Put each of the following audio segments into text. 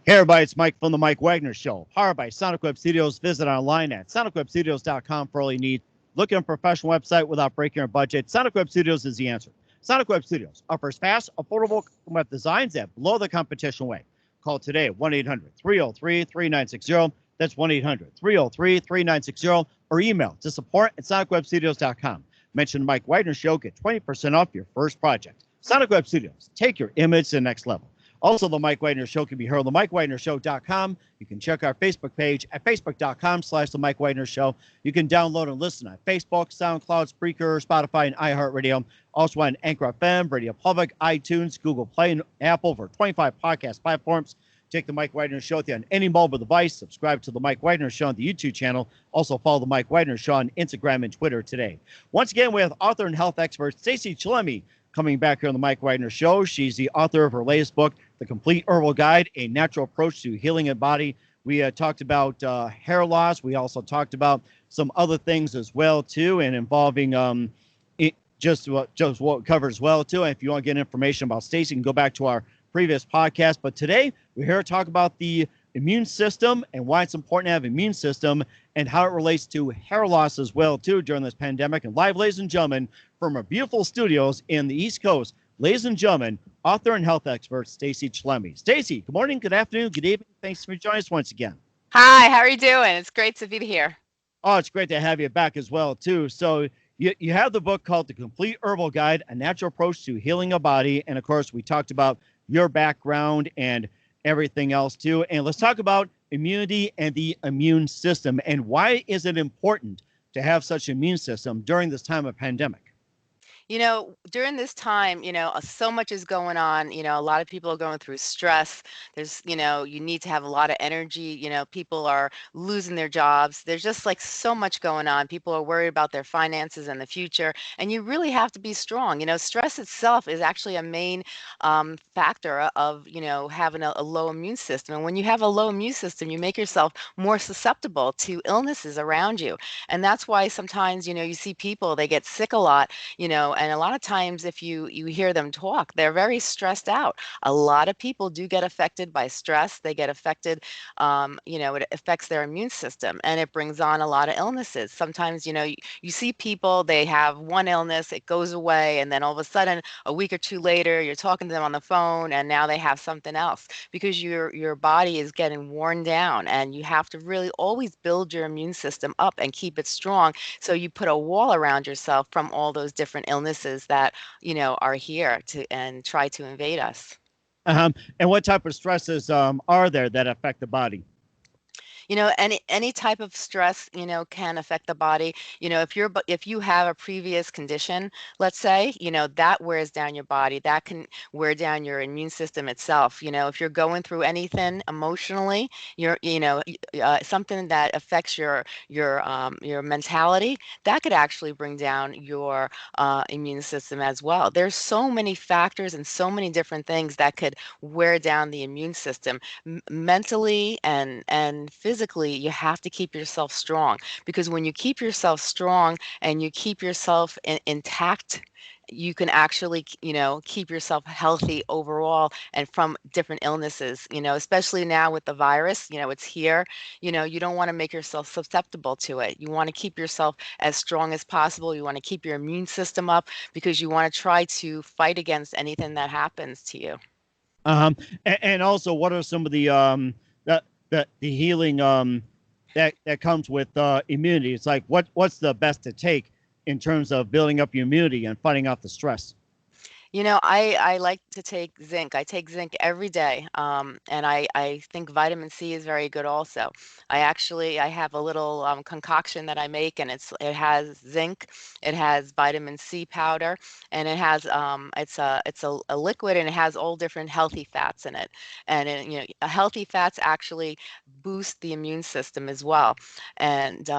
Hey everybody, it's Mike from the Mike Wagner Show. Powered by Sonic Web Studios. Visit online at sonicwebstudios.com for all you need. Looking for a professional website without breaking your budget? Sonic Web Studios is the answer. Sonic Web Studios offers fast, affordable web designs that blow the competition away. Call today at 1-800-303-3960. That's 1-800-303-3960. Or email to support at sonicwebstudios.com. Mention the Mike Wagner Show. Get 20% off your first project. Sonic Web Studios. Take your image to the next level. Also, the Mike Wagner Show can be heard on the MikeWagnerShow.com. You can check our Facebook page at Facebook.com/The Mike Wagner Show. You can download and listen on Facebook, SoundCloud, Spreaker, Spotify, and iHeartRadio. Also on Anchor FM, Radio Public, iTunes, Google Play, and Apple, over 25 podcast platforms. Take the Mike Wagner Show with you on any mobile device. Subscribe to the Mike Wagner Show on the YouTube channel. Also follow the Mike Wagner Show on Instagram and Twitter today. Once again, we have author and health expert Stacey Chillemi coming back here on the Mike Wagner Show. She's the author of her latest book, The Complete Herbal Guide, A Natural Approach to Healing a Body. We talked about hair loss. We also talked about some other things as well, too, and involving just what it covers as well, too. And if you want to get information about Stacey, you can go back to our previous podcast. But today, we're here to talk about the immune system and why it's important to have an immune system and how it relates to hair loss as well, too, during this pandemic. And live, ladies and gentlemen, from our beautiful studios in the East Coast, ladies and gentlemen, author and health expert Stacey Chillemi. Stacey, good morning, good afternoon, good evening. Thanks for joining us once again. Hi, how are you doing? It's great to be here. Oh, it's great to have you back as well, too. So you have the book called The Complete Herbal Guide, A Natural Approach to Healing a Body. And, of course, we talked about your background and everything else, too. And let's talk about immunity and the immune system. And why is it important to have such an immune system during this time of pandemic? During this time, so much is going on. A lot of people are going through stress. You need to have a lot of energy. People are losing their jobs. There's just like so much going on. People are worried about their finances and the future. And you really have to be strong. Stress itself is actually a main factor of, having a low immune system. And when you have a low immune system, you make yourself more susceptible to illnesses around you. And that's why sometimes, you see people, they get sick a lot, and a lot of times if you hear them talk, they're very stressed out. A lot of people do get affected by stress. They get affected, it affects their immune system and it brings on a lot of illnesses. Sometimes, you see people, they have one illness, it goes away, and then all of a sudden, a week or two later, you're talking to them on the phone and now they have something else because your body is getting worn down, and you have to really always build your immune system up and keep it strong. So you put a wall around yourself from all those different illnesses that, are here to and try to invade us. And what type of stresses are there that affect the body? Any type of stress, can affect the body. If you have a previous condition, let's say, that wears down your body. That can wear down your immune system itself. If you're going through anything emotionally, something that affects your mentality, that could actually bring down your immune system as well. There's so many factors and so many different things that could wear down the immune system. Mentally and physically, you have to keep yourself strong, because when you keep yourself strong and you keep yourself intact, you can actually, keep yourself healthy overall and from different illnesses, especially now with the virus, it's here, you don't want to make yourself susceptible to it. You want to keep yourself as strong as possible. You want to keep your immune system up because you want to try to fight against anything that happens to you. And also, what are some of the healing that comes with immunity? It's like what's the best to take in terms of building up your immunity and fighting off the stress? I like to take zinc. I take zinc every day, and I think vitamin C is very good also. I have a little concoction that I make, and it has zinc, it has vitamin C powder, and it's a liquid, and it has all different healthy fats in it. And healthy fats actually boost the immune system as well. And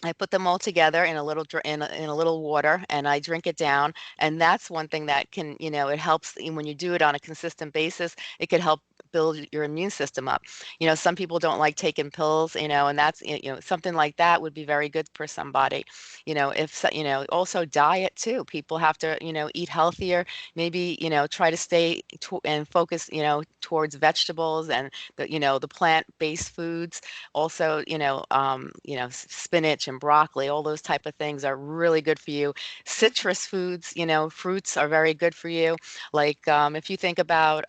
I put them all together in a little in a little water, and I drink it down. And that's one thing that can, it helps when you do it on a consistent basis. It could help build your immune system up. Some people don't like taking pills, and that's something like that would be very good for somebody. If also diet too. People have to eat healthier. Maybe try to stay and focus towards vegetables and the plant-based foods. Also, spinach and broccoli, all those type of things are really good for you. Citrus foods, fruits are very good for you. Like if you think about,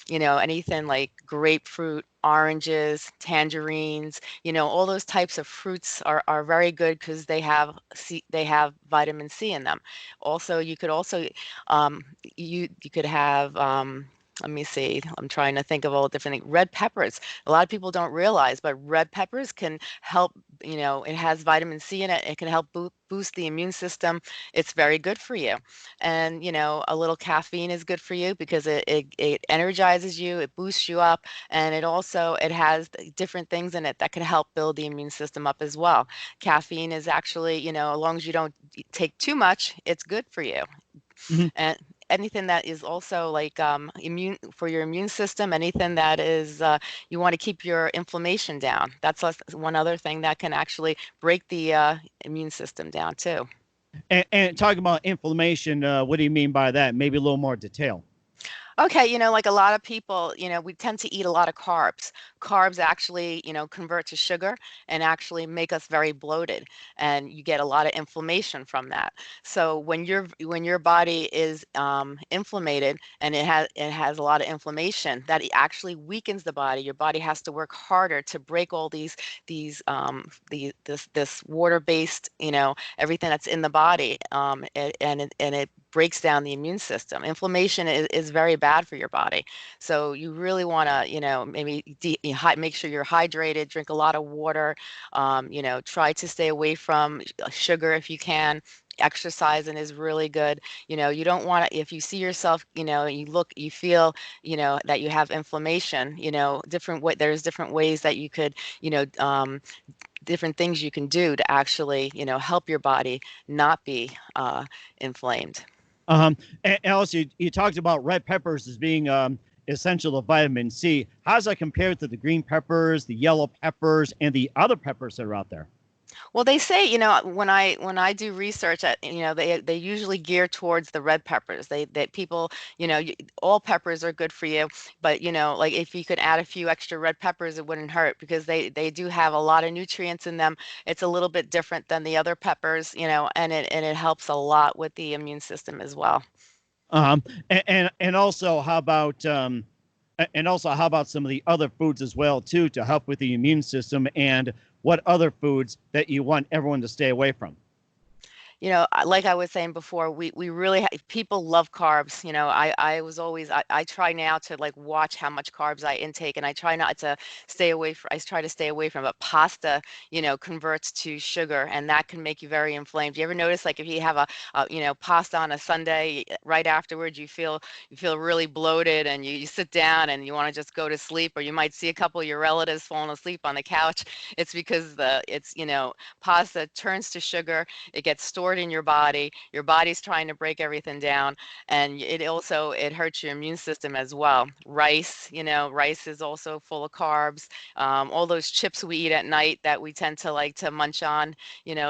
anything like grapefruit, oranges, tangerines, all those types of fruits are very good because they have vitamin C in them. Also, you could also you could have let me see. I'm trying to think of all the different things. Red peppers. A lot of people don't realize, but red peppers can help, it has vitamin C in it. It can help boost the immune system. It's very good for you. And, a little caffeine is good for you because it energizes you, it boosts you up, and it has different things in it that can help build the immune system up as well. Caffeine is actually, as long as you don't take too much, it's good for you. Mhm. And anything that is also like immune for your immune system, anything that is you want to keep your inflammation down. That's one other thing that can actually break the immune system down too. And talking about inflammation, what do you mean by that? Maybe a little more detail. Okay, like a lot of people, we tend to eat a lot of carbs. Carbs actually, convert to sugar and actually make us very bloated, and you get a lot of inflammation from that. So when your body is inflamed and it has a lot of inflammation, that actually weakens the body. Your body has to work harder to break all this water-based, everything that's in the body, and it breaks down the immune system. Inflammation is very bad for your body. So you really want to, maybe make sure you're hydrated, drink a lot of water, try to stay away from sugar if you can. Exercising is really good. You don't want to, if you see yourself, you feel, that you have inflammation, there's different ways that you could, different things you can do to actually, help your body not be inflamed. And also, you talked about red peppers as being essential to vitamin C. How does that compare to the green peppers, the yellow peppers, and the other peppers that are out there? Well, they say, when I do research at, they usually gear towards the red peppers. That people, all peppers are good for you, but like if you could add a few extra red peppers, it wouldn't hurt because they do have a lot of nutrients in them. It's a little bit different than the other peppers, and it helps a lot with the immune system as well. And also, how about how about some of the other foods as well too to help with the immune system, and what other foods that you want everyone to stay away from? Like I was saying before, we really people love carbs. I try now to like watch how much carbs I intake, and I try not to I try to stay away from it. Pasta, converts to sugar, and that can make you very inflamed. You ever notice, like if you have pasta on a Sunday, right afterwards you feel really bloated, and you sit down and you want to just go to sleep, or you might see a couple of your relatives falling asleep on the couch. It's because pasta turns to sugar, it gets stored in your body's trying to break everything down, and it hurts your immune system as well. Rice is also full of carbs. All those chips we eat at night that we tend to like to munch on,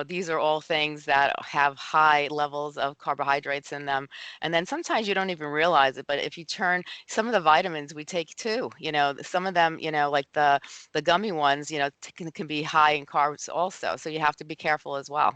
these are all things that have high levels of carbohydrates in them. And then sometimes you don't even realize it, but if you turn some of the vitamins we take too, some of them, like the gummy ones, can be high in carbs also, so you have to be careful as well.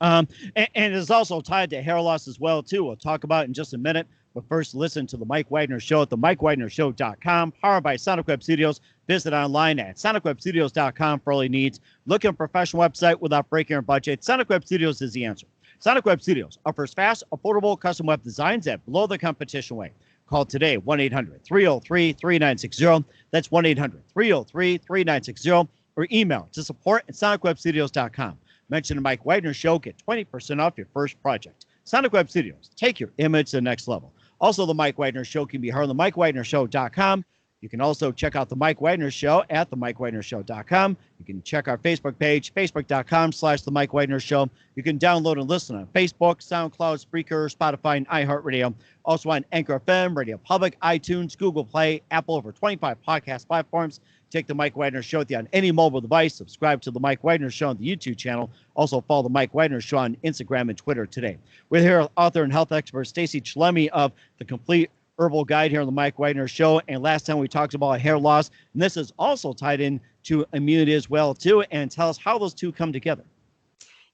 And it's also tied to hair loss as well too. We'll talk about it in just a minute. But first, listen to the Mike Wagner Show at the MikeWagnerShow.com, powered by Sonic Web Studios. Visit online at SonicWebStudios.com for all your needs. Look at a professional website without breaking your budget. Sonic Web Studios is the answer. Sonic Web Studios offers fast, affordable custom web designs at below the competition rate. Call today, 1-800-303-3960. That's 1-800-303-3960. Or email to support@SonicWebStudios.com. Mention the Mike Wagner Show, get 20% off your first project. Sonic Web Studios, take your image to the next level. Also, the Mike Wagner Show can be heard on the MikeWagnerShow.com. You can also check out The Mike Wagner Show at themikewagnershow.com. You can check our Facebook page, facebook.com/The Mike Wagner Show. You can download and listen on Facebook, SoundCloud, Spreaker, Spotify, and iHeartRadio. Also on Anchor FM, Radio Public, iTunes, Google Play, Apple, over 25 podcast platforms. Take The Mike Wagner Show with you on any mobile device. Subscribe to The Mike Wagner Show on the YouTube channel. Also follow The Mike Wagner Show on Instagram and Twitter today. We're here with author and health expert Stacey Chillemi of The Complete Herbal Guide here on The Mike Wagner Show. And last time we talked about hair loss, and this is also tied in to immunity as well, too. And tell us how those two come together.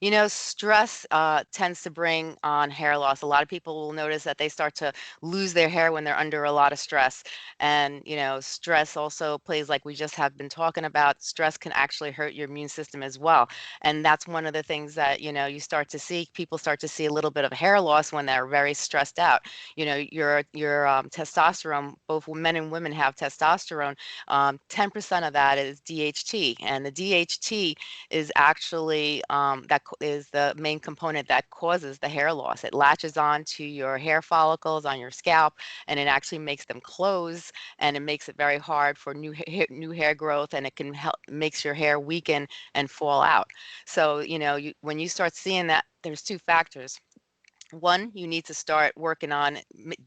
You know, stress tends to bring on hair loss. A lot of people will notice that they start to lose their hair when they're under a lot of stress. And, you know, stress also plays, like we just have been talking about, stress can actually hurt your immune system as well. And that's one of the things that, you know, you start to see, people start to see a little bit of hair loss when they're very stressed out. You know, your testosterone, both men and women have testosterone. 10% of that is DHT. And the DHT is actually that is the main component that causes the hair loss. It latches on to your hair follicles on your scalp, and it actually makes them close, and it makes it very hard for new hair growth, and it can help, makes your hair weaken and fall out. So, you know, when you start seeing that, there's two factors. One, you need to start working on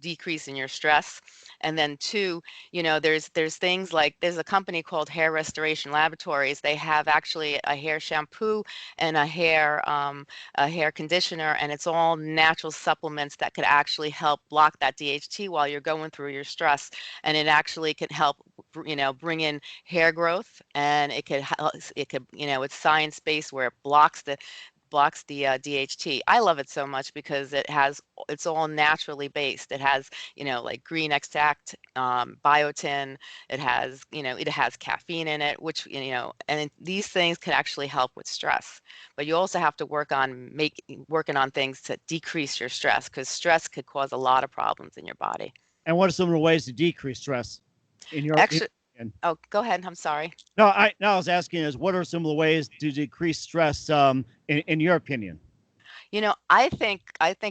decreasing your stress. And then two, you know, there's things like, there's a company called Hair Restoration Laboratories. They have actually a hair shampoo and a hair conditioner, and it's all natural supplements that could actually help block that DHT while you're going through your stress. And it actually can help, you know, bring in hair growth, and it could, you know, it's science-based where it blocks the DHT. I love it so much because it's all naturally based. It has, you know, like green extract, biotin. It has, you know, it has caffeine in it, which, you know, and these things can actually help with stress. But you also have to working on things to decrease your stress, because stress could cause a lot of problems in your body. And what are some of the ways to decrease stress in your Actually, oh, go ahead. I'm sorry. No, I was asking is what are some of the ways to decrease stress in your opinion? You know, I think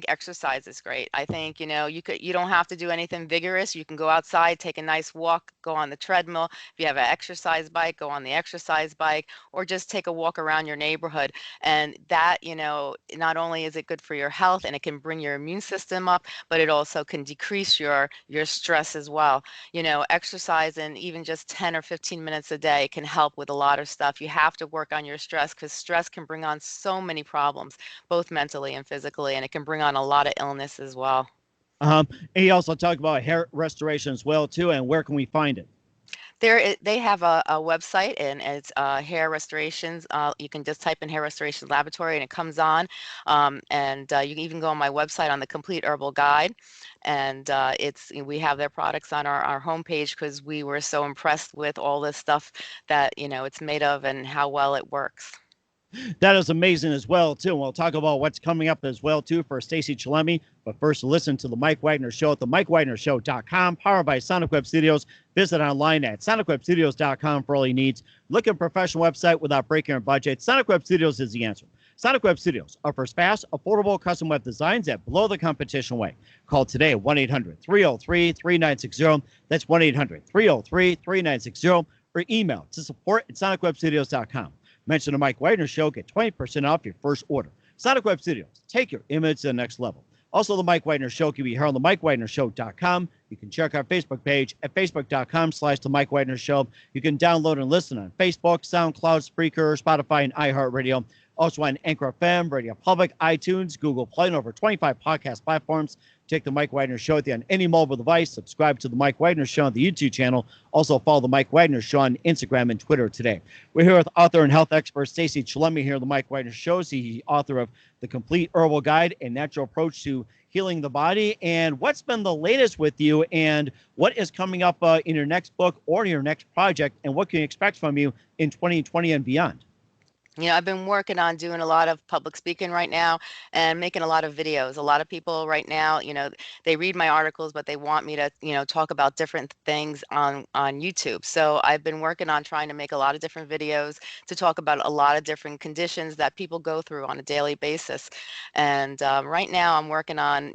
exercise is great. I think, you know, you don't have to do anything vigorous. You can go outside, take a nice walk, go on the treadmill. If you have an exercise bike, go on the exercise bike, or just take a walk around your neighborhood. And that, you know, not only is it good for your health and it can bring your immune system up, but it also can decrease your stress as well. You know, exercise, and even just 10 or 15 minutes a day, can help with a lot of stuff. You have to work on your stress, because stress can bring on so many problems, both mentally and physically, and it can bring on a lot of illness as well. And he also talked about hair restoration as well too, and where can we find it? They have a website, and it's hair restorations. You can just type in Hair Restoration Laboratory and it comes on. And you can even go on my website on the Complete Herbal Guide. And we have their products on our homepage, because we were so impressed with all this stuff that, you know, it's made of and how well it works. That is amazing as well, too. And we'll talk about what's coming up as well, too, for Stacey Chillemi. But first, listen to The Mike Wagner Show at themikewagnershow.com, powered by Sonic Web Studios. Visit online at sonicwebstudios.com for all your needs. Look at a professional website without breaking your budget. Sonic Web Studios is the answer. Sonic Web Studios offers fast, affordable custom web designs that blow the competition away. Call today at 1-800-303-3960. That's 1-800-303-3960. Or email to support@sonicwebstudios.com. Mention the Mike Wagner Show, get 20% off your first order. Sonic Web Studios, take your image to the next level. Also, the Mike Wagner Show can be heard on themikewagnershow.com. You can check our Facebook page at facebook.com/The Mike Wagner Show. You can download and listen on Facebook, SoundCloud, Spreaker, Spotify, and iHeartRadio. Also on Anchor FM, Radio Public, iTunes, Google Play, and over 25 podcast platforms. Take the Mike Wagner Show with you on any mobile device. Subscribe to the Mike Wagner Show on the YouTube channel. Also follow the Mike Wagner Show on Instagram and Twitter today. We're here with author and health expert Stacey Chillemi here on the Mike Wagner Show. He's the author of The Complete Herbal Guide and Natural Approach to Healing the Body. And what's been the latest with you, and what is coming up in your next book or your next project, and what can you expect from you in 2020 and beyond? I've been working on doing a lot of public speaking right now and making a lot of videos. A lot of people right now, they read my articles, but they want me to, talk about different things on YouTube. So I've been working on trying to make a lot of different videos to talk about a lot of different conditions that people go through on a daily basis. And right now I'm working on,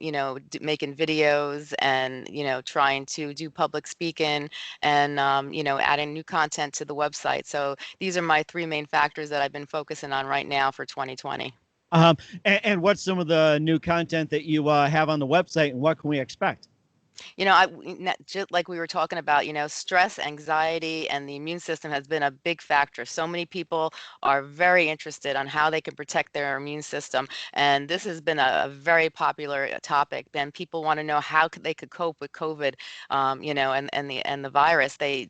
making videos and, trying to do public speaking and, adding new content to the website. So these are my three main factors that I've been focusing on right now for 2020. And what's some of the new content that you have on the website, and what can we expect? Just like we were talking about, stress, anxiety, and the immune system has been a big factor. So many people are very interested on how they can protect their immune system, and this has been a very popular topic. And people want to know how they could cope with COVID, and the virus. They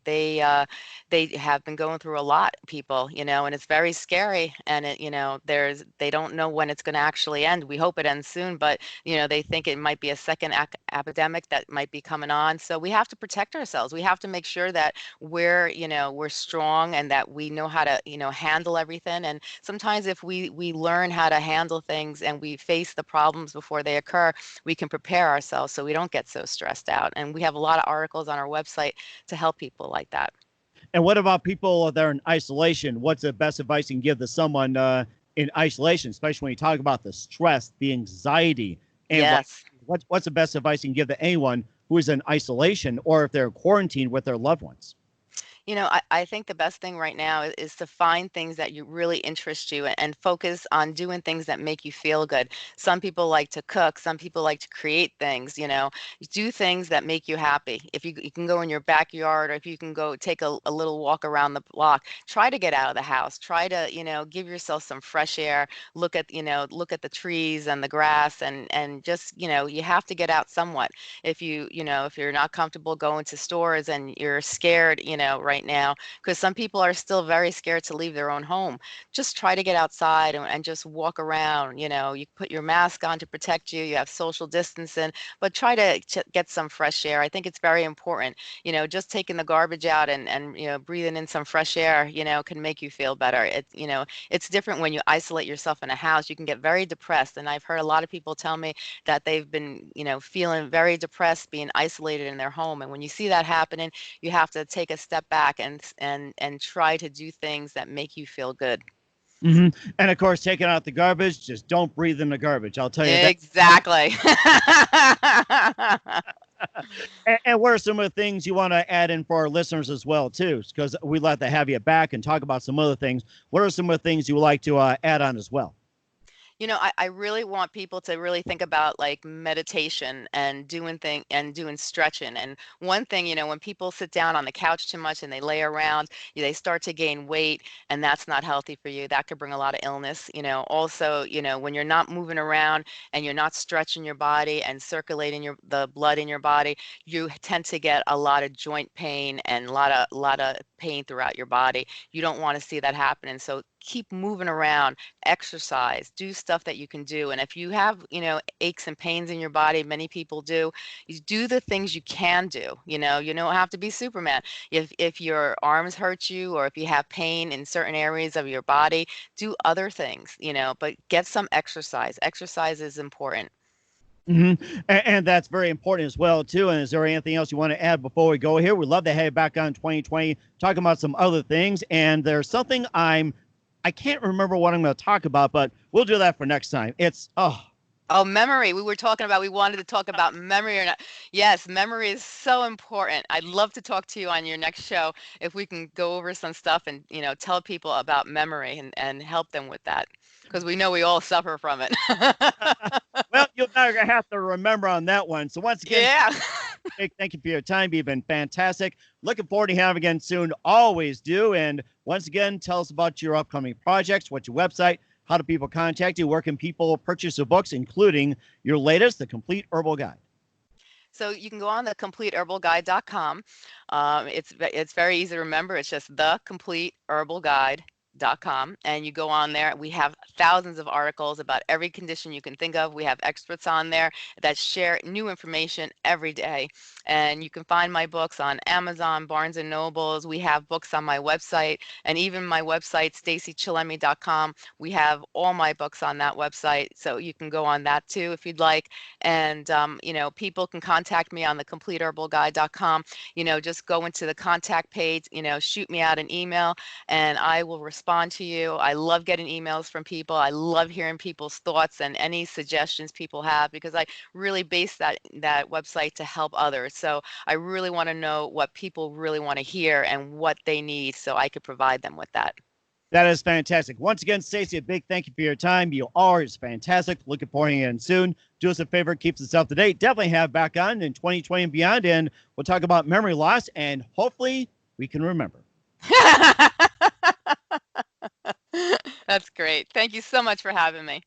have been going through a lot, people, and it's very scary. And they don't know when it's going to actually end. We hope it ends soon, but they think it might be a second epidemic that might be coming on. So we have to protect ourselves. We have to make sure that we're strong and that we know how to, handle everything. And sometimes if we learn how to handle things and we face the problems before they occur, we can prepare ourselves so we don't get so stressed out. And we have a lot of articles on our website to help people like that. And what about people that are in isolation? What's the best advice you can give to someone in isolation, especially when you talk about the stress, the anxiety, and Yes. what's the best advice you can give to anyone who is in isolation or if they're quarantined with their loved ones? I think the best thing right now is to find things that you really interest you and focus on doing things that make you feel good. Some people like to cook, some people like to create things, do things that make you happy. If you can go in your backyard or if you can go take a little walk around the block, try to get out of the house. Try to, give yourself some fresh air, look at the trees and the grass and just, you have to get out somewhat. If you're not comfortable going to stores and you're scared, right now, because some people are still very scared to leave their own home, just try to get outside and just walk around. You put your mask on to protect you, you have social distancing, but try to get some fresh air. I think it's very important. Just taking the garbage out and breathing in some fresh air, can make you feel better. It's different when you isolate yourself in a house. You can get very depressed, and I've heard a lot of people tell me that they've been, feeling very depressed, being isolated in their home. And when you see that happening, you have to take a step back and try to do things that make you feel good. Hmm. And of course, taking out the garbage, just don't breathe in the garbage. I'll tell you that. Exactly. And what are some of the things you want to add in for our listeners as well, too? Because we'd like to have you back and talk about some other things. What are some of the things you would like to add on as well? I really want people to really think about like meditation and doing stretching. And one thing, when people sit down on the couch too much and they lay around, they start to gain weight, and that's not healthy for you. That could bring a lot of illness. Also, when you're not moving around and you're not stretching your body and circulating the blood in your body, you tend to get a lot of joint pain and a lot of pain throughout your body. You don't want to see that happening. So keep moving around, exercise, do stuff that you can do. And if you have, aches and pains in your body, many people do, you do the things you can do. You don't have to be Superman. If your arms hurt you or if you have pain in certain areas of your body, do other things, but get some exercise. Exercise is important. Hmm. And that's very important as well, too. And is there anything else you want to add before we go here? We'd love to have you back on 2020, talking about some other things. And there's something I can't remember what I'm going to talk about, but we'll do that for next time. Oh, memory. We wanted to talk about memory or not. Yes, memory is so important. I'd love to talk to you on your next show if we can go over some stuff and, tell people about memory and help them with that because we know we all suffer from it. Well, you're not going to have to remember on that one. So once again, Yeah. big thank you for your time. You've been fantastic. Looking forward to having you again soon. Always do. And once again, tell us about your upcoming projects. What's your website? How do people contact you? Where can people purchase your books, including your latest, The Complete Herbal Guide? So you can go on the completeherbalguide.com. It's very easy to remember. It's just thecompleteherbalguide.com. and you go on there. We have thousands of articles about every condition you can think of. We have experts on there that share new information every day. And you can find my books on Amazon, Barnes and Nobles. We have books on my website, and even my website, staceychillemi.com. We have all my books on that website, so you can go on that too if you'd like. And people can contact me on thecompleteherbalguide.com. Just go into the contact page, shoot me out an email, and I will respond to you. I love getting emails from people. I love hearing people's thoughts and any suggestions people have, because I really base that website to help others. So I really want to know what people really want to hear and what they need, so I could provide them with that. That is fantastic. Once again, Stacey, a big thank you for your time. You are just fantastic. Looking forward to hearing soon. Do us a favor, keep us up to date. Definitely have back on in 2020 and beyond, and we'll talk about memory loss, and hopefully we can remember. That's great. Thank you so much for having me.